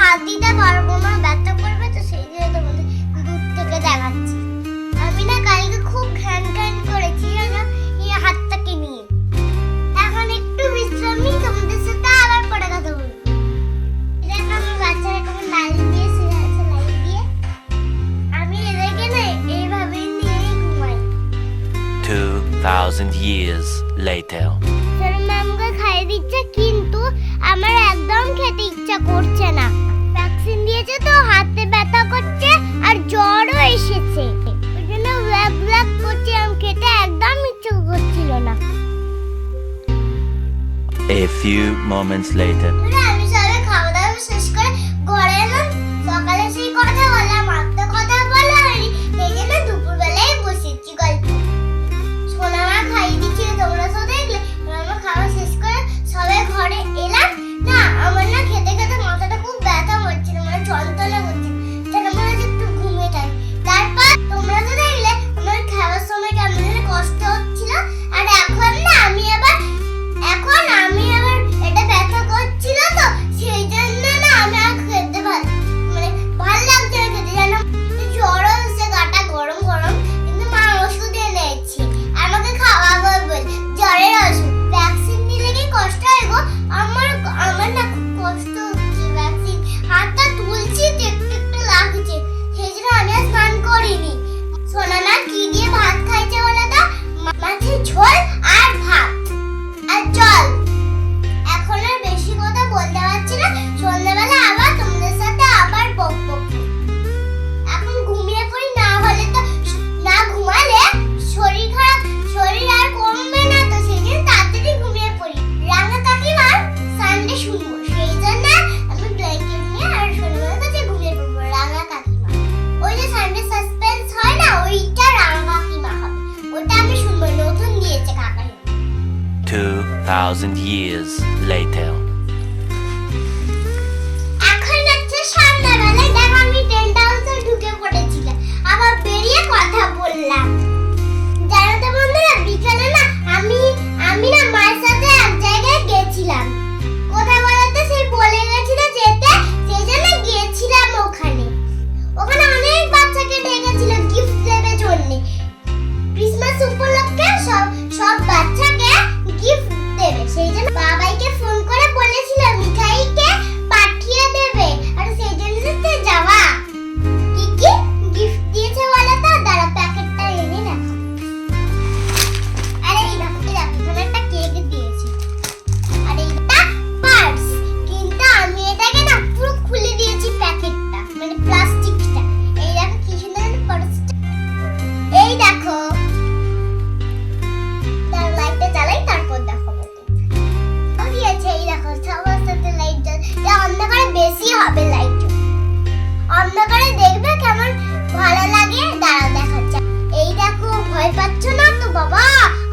হাত দিতে পারবো না, ব্যথা করবে, তো সেই জন্য তোমাদের দূর থেকে দেখাচ্ছি। আমি না কালকে খুব ঘ্যান ঘ্যান করেছি জানো এই হাতটাকে নিয়ে। এখন একটু বিশ্রাম নিই, তোমাদের সাথে আবার পরে কথা বলবো। দেখো আমার বাচ্চারা কেমন লাইট দিয়ে শুয়ে আছে, লাইট দিয়ে। আমি এদেরকে না এইভাবে নিয়েই ঘুমাই। 2000 years later. আমাকে খাইয়ে দিচ্ছে, কিন্তু আমার একদম খেতে ইচ্ছা করছে না। ভ্যাকসিন দিয়েছে তো হাতে ব্যথা করছে আর জ্বরও এসেছে, ওই জন্য ব্ল্যাক ব্ল্যাক করছে, আমি খেতে একদম ইচ্ছা করছিল না। A few moments later. আমি সবে খাওয়া দাওয়া শেষ করে ঘরে এলাম। সকালে সেই কথা বললাম, আর তো কথা বলা হয়নি, এই জন্য দুপুরবেলায় বসেছি গল্প। সোনা মা খাইয়ে দিচ্ছিল, তোমরা সব দেখলে। আমার খাওয়া শেষ করে সবাই ঘরে এলাম না, আমার না খেতে খেতে মাথাটা খুব ব্যথা হচ্ছিল, মানে যন্ত্রণা করছিল, তাই মনে হচ্ছে একটু ঘুমিয়ে থাকি। তারপর তোমরা তো দেখলে আমার খাওয়ার সময় কেমন যেন কষ্ট হচ্ছিল। আর এখন না আমি আবার এটা ব্যথা করছিল, তো সেই জন্য না আমি আর খেতে মানে ভালো লাগছে না খেতে, জানো জ্বরও এসে, গাটা গরম গরম, কিন্তু মা ওষুধ এনেছি আমাকে খাওয়াবো বলে, জ্বরের ওষুধ। ভ্যাকসিন নিলে কি কষ্ট হয় গো? আমার না খুব কষ্ট হচ্ছে, ভ্যাকসিন হাতটা তুলছি তো একটু একটু লাগছে, সেই জন্য আমি আর স্নান করিনি। সোনা মা কি দিয়ে ভাত খাইছে বলে তো? মাছের ঝোল আর ভাত আর জল। এখন আর বেশি কথা বলতে পারছি না, সন্ধ্যাবেলা আবার তোমাদের সাথে আবার বকবো। এখন ঘুমিয়ে পড়ি, না হলে তো না ঘুমালে শরীর খারাপ, শরীর আর কমবে না, তো সেই জন্য তাড়াতাড়ি ঘুমিয়ে পড়ি। রাঙা কাকিমার সানডে শুনবো, সেই জন্য আমি ব্ল্যাঙ্কেট নিয়ে আর সোনামার কাছে ঘুমিয়ে পড়বো। রাঙা কাকিমা, ওই যে সানডে সাসপেন্স হয় না, ওইটা রাঙা কাকিমা হবে, ওটা আমি শুনবো, নতুন দিয়েছে কাকা। 2000 years later. এখন হচ্ছে সন্ধ্যাবেলায়, দেখো আমি টেন্ট হাউসে ঢুকে পড়েছিলাম, আবার বেরিয়ে কথা বললাম। জানো তো বন্ধুরা, বিকালে না আমি না মায়ের সাথে এক জায়গায় গেছিলাম। কোথায় বলতে, সেই বলে গেছিল যেতে, সেই জন্য গিয়েছিলাম ওখানে। ওখানে অনেক বাচ্চাকে ডেকেছিল গিফট দেবে জন্য, ক্রিসমাস উপলক্ষে সব বাচ্চাকে গিফট দেবে, সেই জন্য বাবাইকে ফোন করে বলেছিল মিঠাইকে পাঠিয়ে দেবে, আর সেই জন্য তো যাওয়া। কি কি গিফট দিয়েছে বলে তো? দাঁড়া প্যাকেটটা এনে না। আরে এই দেখো এখানে একটা কেক দিয়েছে, আর এইটা পার্স, কিন্তু আমি এটাকে না পুরো খুলে দিয়েছি প্যাকেটটা, মানে প্লাস্টিকটা। এই দেখো কি সুন্দর পার্সটা, এই দেখো। লাইটটা জ্বালাই, তারপর দেখাবো। দিয়েছে এই দেখো, সবার সাথে লাইট জ্বল, অন্ধকারে বেশি হবে লাইট, অন্ধকারে দেখবে কেমন ভালো লাগে। দাঁড়াও দেখাচ্ছি। এই দেখো, ভয় পাচ্ছ না তো বাবা?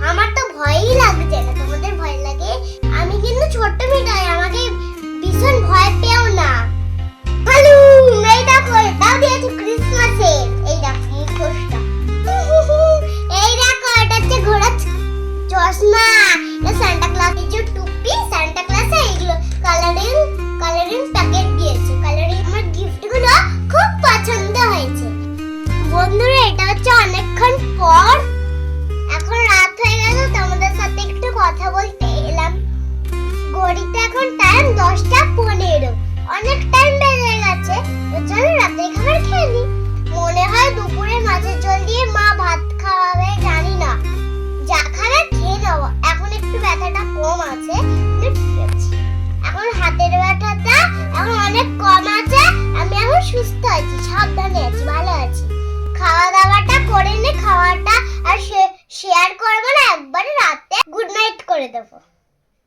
আমার তো ভয়ই লাগছে না, তোমাদের ভয় লাগে? আমি কিন্তু ছোট্ট মিঠাই, আমাকে ভীষণ ভয় পেও না। হ্যালো, এই দেখো এটাও দিয়েছে ক্রিসমাসের, এই দেখো মুখোশটা। এই দেখো এটা হচ্ছে ঘোড়ার চশমা, এটা সান্টা ক্লজের যে টুপি, সান্টা ক্লজে এইগুলো কালারিং প্যাকেট দিয়েছে, কালারিং। আমার গিফটগুলো খুব পছন্দ হয়েছে বন্ধুরা। এটা হচ্ছে অনেকক্ষণ পর, এখন রাত হয়ে গেল, তোমাদের সাথে একটু কথা বলতে এলাম। ঘড়িতে এখন টাইম 10:15, অনেক টাইম বেজে গেছে, তো চলো রাতে খাবার খেয়ে নিই। মনে হয় দুপুরে মাছের ঝোল দিয়ে মা ভাত খাওয়াবে, জানি না, যা খাবে খেয়ে নেবো। এখন একটু ব্যথাটা কম আছে, এখন হাতের ব্যথাটা এখন অনেক কম আছে, আমি এখন সুস্থ আছি, সাবধানে আছি, ভালো আছি। খাওয়া দাওয়াটা করে নে, খাওয়াটা আর শেয়ার করবো না, একবারে রাতে গুড নাইট করে দেবো।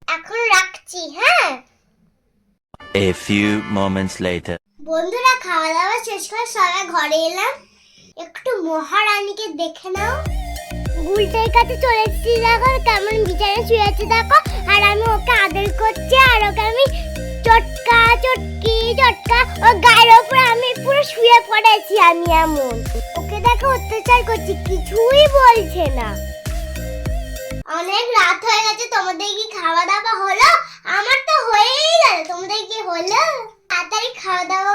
এখন রাখছি, হ্যাঁ। A few moments later. বন্ধুরা খাওয়া দাওয়া শেষ করে সবাই ঘরে এলাম, একটু মহারানীকে দেখে নাও। গুলটার কাছে চলে এসেছি, দেখো কেমন বিছানায় শুয়ে আছে দেখো, আর আমি ওকে আদর করছি, আর ওকে আমি চটকা ও গায়ের উপর আমি পুরো শুয়ে পড়েছি, আমি এমন ওকে দেখো অত্যাচার করছি, কিছুই বলছে না। অনেক রাত হয়ে গেছে, তোমাদের কি খাওয়া দাওয়া হলো? আমার তো হয়েই গেল, তোমাদের কি হলো? তাড়াতাড়ি খাওয়া দাওয়া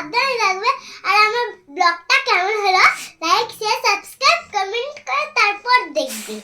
সাবধানে থাকবে। আর আমার ব্লগটা কেমন হলো লাইক শেয়ার সাবস্ক্রাইব কমেন্ট করে তারপর দেখবে।